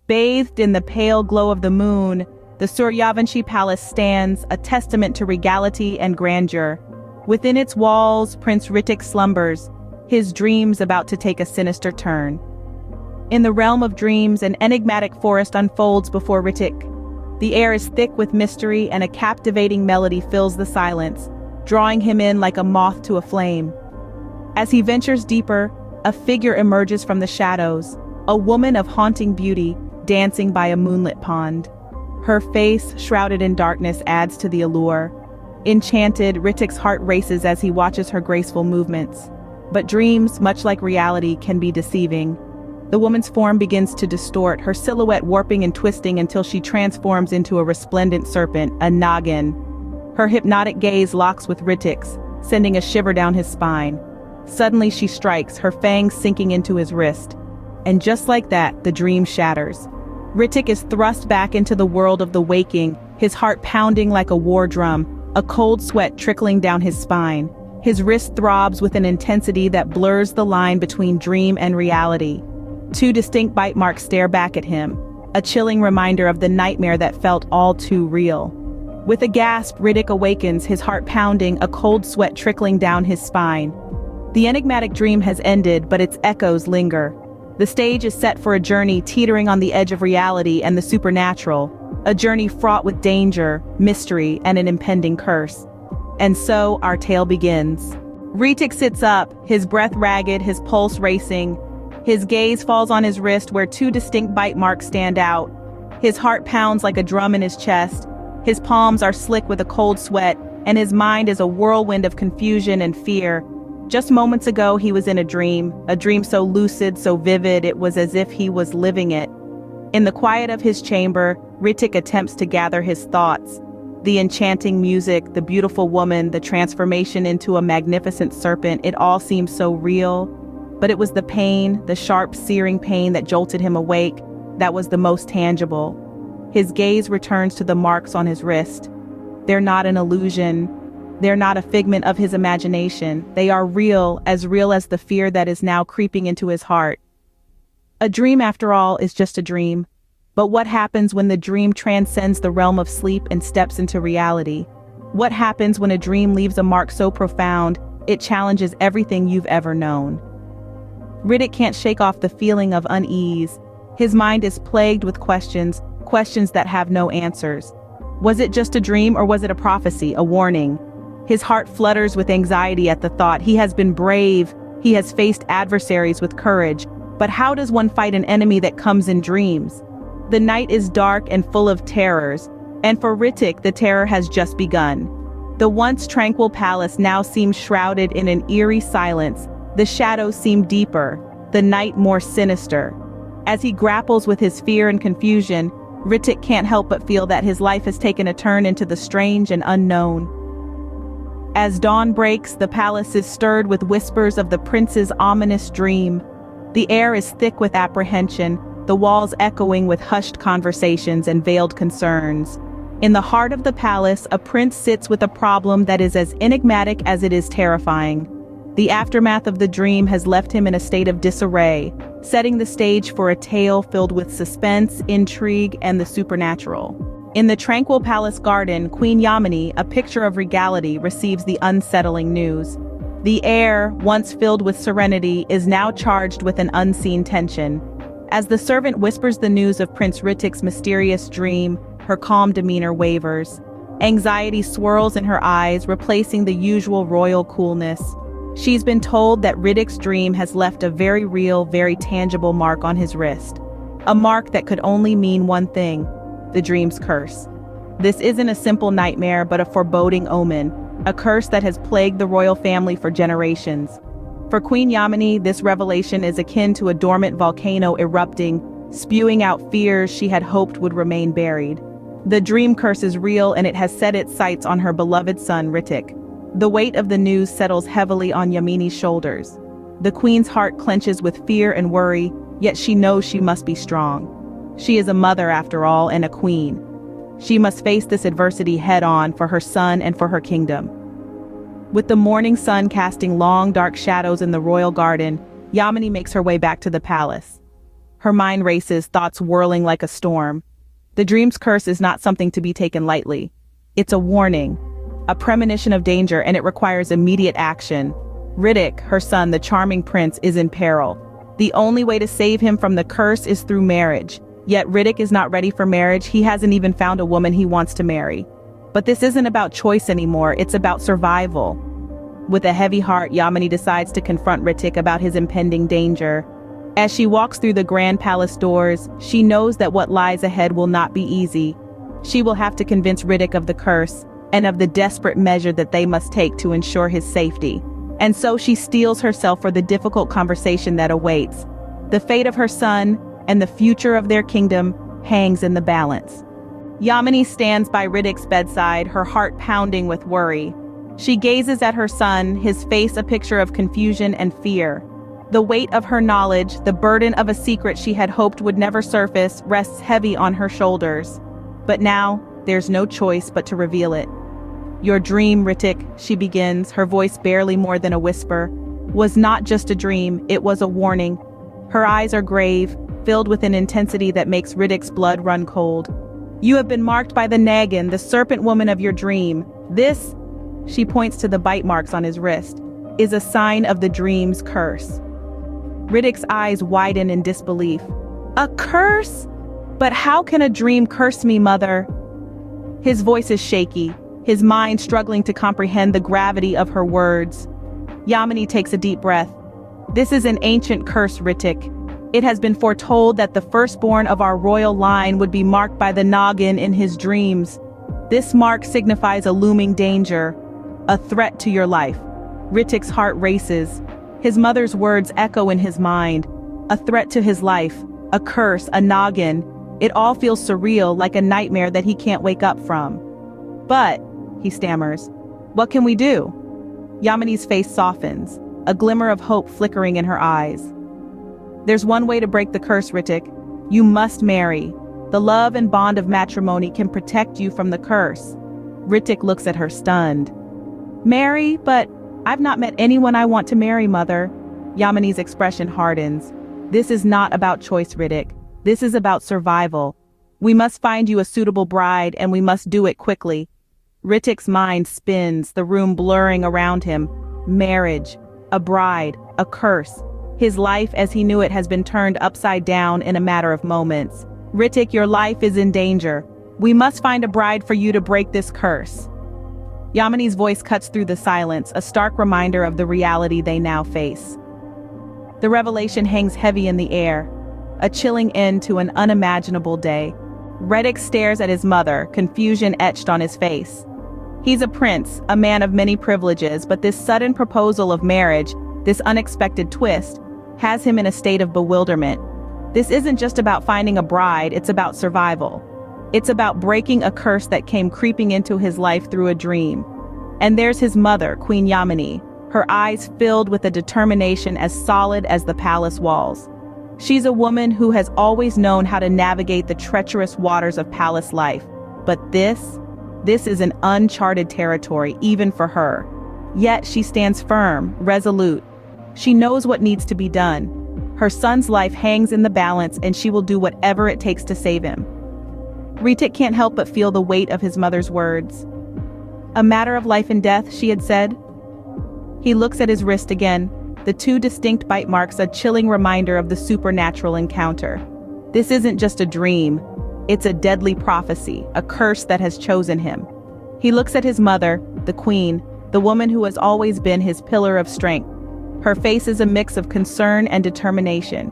Bathed in the pale glow of the moon, the Suryavanshi Palace stands, a testament to regality and grandeur. Within its walls, Prince Ritik slumbers, his dreams about to take a sinister turn. In the realm of dreams, an enigmatic forest unfolds before Ritik. The air is thick with mystery, and a captivating melody fills the silence, drawing him in like a moth to a flame. As he ventures deeper, a figure emerges from the shadows, a woman of haunting beauty, dancing by a moonlit pond. Her face, shrouded in darkness, adds to the allure. Enchanted, Ritik's heart races as he watches her graceful movements. But dreams, much like reality, can be deceiving. The woman's form begins to distort, her silhouette warping and twisting until she transforms into a resplendent serpent, a Nagin. Her hypnotic gaze locks with Ritik's, sending a shiver down his spine. Suddenly she strikes, her fangs sinking into his wrist. And just like that, the dream shatters. Ritik is thrust back into the world of the waking, his heart pounding like a war drum, a cold sweat trickling down his spine. His wrist throbs with an intensity that blurs the line between dream and reality. Two distinct bite marks stare back at him, a chilling reminder of the nightmare that felt all too real. With a gasp, Ritik awakens, his heart pounding, a cold sweat trickling down his spine. The enigmatic dream has ended, but its echoes linger. The stage is set for a journey teetering on the edge of reality and the supernatural, a journey fraught with danger, mystery, and an impending curse. And so, our tale begins. Ritik sits up, his breath ragged, his pulse racing. His gaze falls on his wrist where two distinct bite marks stand out. His heart pounds like a drum in his chest. His palms are slick with a cold sweat, and his mind is a whirlwind of confusion and fear. Just moments ago, he was in a dream so lucid, so vivid, it was as if he was living it. In the quiet of his chamber, Ritik attempts to gather his thoughts. The enchanting music, the beautiful woman, the transformation into a magnificent serpent, it all seemed so real. But it was the pain, the sharp, searing pain that jolted him awake, that was the most tangible. His gaze returns to the marks on his wrist. They're not an illusion. They're not a figment of his imagination. They are real as the fear that is now creeping into his heart. A dream, after all, is just a dream. But what happens when the dream transcends the realm of sleep and steps into reality? What happens when a dream leaves a mark so profound, it challenges everything you've ever known? Ritik can't shake off the feeling of unease. His mind is plagued with questions that have no answers. Was it just a dream, or was it a prophecy, a warning? His heart flutters with anxiety at the thought. He has been brave, he has faced adversaries with courage, but how does one fight an enemy that comes in dreams? The night is dark and full of terrors, and for Ritik, the terror has just begun. The once tranquil palace now seems shrouded in an eerie silence. The shadows seem deeper, the night more sinister. As he grapples with his fear and confusion, Ritik can't help but feel that his life has taken a turn into the strange and unknown. As dawn breaks, the palace is stirred with whispers of the prince's ominous dream. The air is thick with apprehension, the walls echoing with hushed conversations and veiled concerns. In the heart of the palace, a prince sits with a problem that is as enigmatic as it is terrifying. The aftermath of the dream has left him in a state of disarray, setting the stage for a tale filled with suspense, intrigue, and the supernatural. In the tranquil palace garden, Queen Yamini, a picture of regality, receives the unsettling news. The air, once filled with serenity, is now charged with an unseen tension. As the servant whispers the news of Prince Ritik's mysterious dream, her calm demeanor wavers. Anxiety swirls in her eyes, replacing the usual royal coolness. She's been told that Ritik's dream has left a very real, very tangible mark on his wrist. A mark that could only mean one thing: the dream's curse. This isn't a simple nightmare, but a foreboding omen, a curse that has plagued the royal family for generations. For Queen Yamini, this revelation is akin to a dormant volcano erupting, spewing out fears she had hoped would remain buried. The dream curse is real, and it has set its sights on her beloved son, Ritik. The weight of the news settles heavily on Yamini's shoulders. The queen's heart clenches with fear and worry, yet she knows she must be strong. She is a mother after all, and a queen. She must face this adversity head-on for her son and for her kingdom. With the morning sun casting long, dark shadows in the royal garden, Yamini makes her way back to the palace. Her mind races, thoughts whirling like a storm. The dream's curse is not something to be taken lightly. It's a warning, a premonition of danger, and it requires immediate action. Riddick, her son, the charming prince, is in peril. The only way to save him from the curse is through marriage. Yet Riddick is not ready for marriage. He hasn't even found a woman he wants to marry. But this isn't about choice anymore, it's about survival. With a heavy heart, Yamini decides to confront Riddick about his impending danger. As she walks through the grand palace doors, she knows that what lies ahead will not be easy. She will have to convince Riddick of the curse, and of the desperate measure that they must take to ensure his safety. And so she steels herself for the difficult conversation that awaits. The fate of her son, and the future of their kingdom, hangs in the balance. Yamini stands by Riddick's bedside, her heart pounding with worry. She gazes at her son, his face a picture of confusion and fear. The weight of her knowledge, the burden of a secret she had hoped would never surface, rests heavy on her shoulders. But now, there's no choice but to reveal it. Your dream, Riddick, she begins, her voice barely more than a whisper, was not just a dream, it was a warning. Her eyes are grave, filled with an intensity that makes Riddick's blood run cold. You have been marked by the Naggin, the serpent woman of your dream. This, she points to the bite marks on his wrist, is a sign of the dream's curse. Riddick's eyes widen in disbelief. A curse? But how can a dream curse me, mother? His voice is shaky, his mind struggling to comprehend the gravity of her words. Yamini takes a deep breath. This is an ancient curse, Riddick. It has been foretold that the firstborn of our royal line would be marked by the Naggin in his dreams. This mark signifies a looming danger, a threat to your life. Riddick's heart races. His mother's words echo in his mind. A threat to his life, a curse, a Naggin. It all feels surreal, like a nightmare that he can't wake up from. But, he stammers, what can we do? Yamini's face softens, a glimmer of hope flickering in her eyes. There's one way to break the curse, Riddick. You must marry. The love and bond of matrimony can protect you from the curse. Riddick looks at her stunned. Marry? But I've not met anyone I want to marry, mother. Yamini's expression hardens. This is not about choice, Riddick. This is about survival. We must find you a suitable bride, and we must do it quickly. Riddick's mind spins, the room blurring around him. Marriage, a bride, a curse. His life as he knew it has been turned upside down in a matter of moments. Riddick, your life is in danger. We must find a bride for you to break this curse. Yamini's voice cuts through the silence, a stark reminder of the reality they now face. The revelation hangs heavy in the air, a chilling end to an unimaginable day. Riddick stares at his mother, confusion etched on his face. He's a prince, a man of many privileges, but this sudden proposal of marriage, this unexpected twist, has him in a state of bewilderment. This isn't just about finding a bride, it's about survival. It's about breaking a curse that came creeping into his life through a dream. And there's his mother, Queen Yamini, her eyes filled with a determination as solid as the palace walls. She's a woman who has always known how to navigate the treacherous waters of palace life. But this is an uncharted territory, even for her. Yet she stands firm, resolute. She knows what needs to be done. Her son's life hangs in the balance, and she will do whatever it takes to save him. Riddick can't help but feel the weight of his mother's words. A matter of life and death, she had said. He looks at his wrist again, the two distinct bite marks a chilling reminder of the supernatural encounter. This isn't just a dream. It's a deadly prophecy, a curse that has chosen him. He looks at his mother, the queen, the woman who has always been his pillar of strength. Her face is a mix of concern and determination.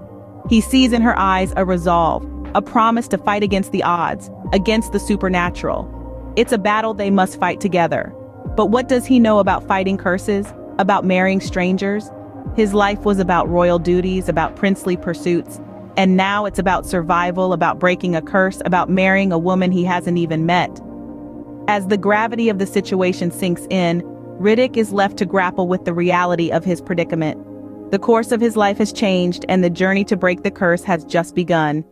He sees in her eyes a resolve, a promise to fight against the odds, against the supernatural. It's a battle they must fight together. But what does he know about fighting curses, about marrying strangers? His life was about royal duties, about princely pursuits, and now it's about survival, about breaking a curse, about marrying a woman he hasn't even met. As the gravity of the situation sinks in, Riddick is left to grapple with the reality of his predicament. The course of his life has changed, and the journey to break the curse has just begun.